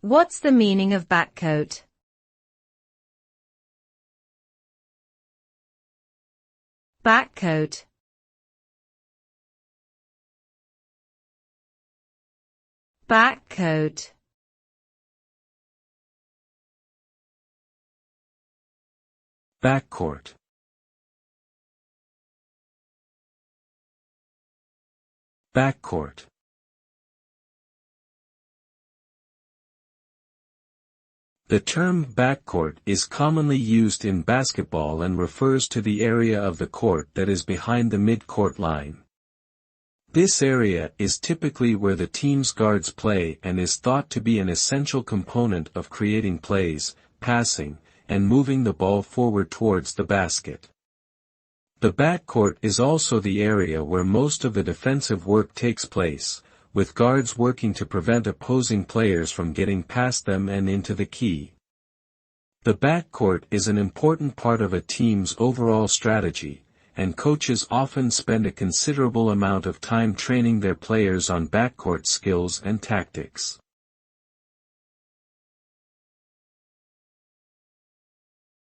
What's the meaning of backcourt? Backcourt. Backcourt. Backcourt. Backcourt. The term backcourt is commonly used in basketball and refers to the area of the court that is behind the mid-court line. This area is typically where the team's guards play and is thought to be an essential component of creating plays, passing, and moving the ball forward towards the basket. The backcourt is also the area where most of the defensive work takes place, with guards working to prevent opposing players from getting past them and into the key. The backcourt is an important part of a team's overall strategy, and coaches often spend a considerable amount of time training their players on backcourt skills and tactics.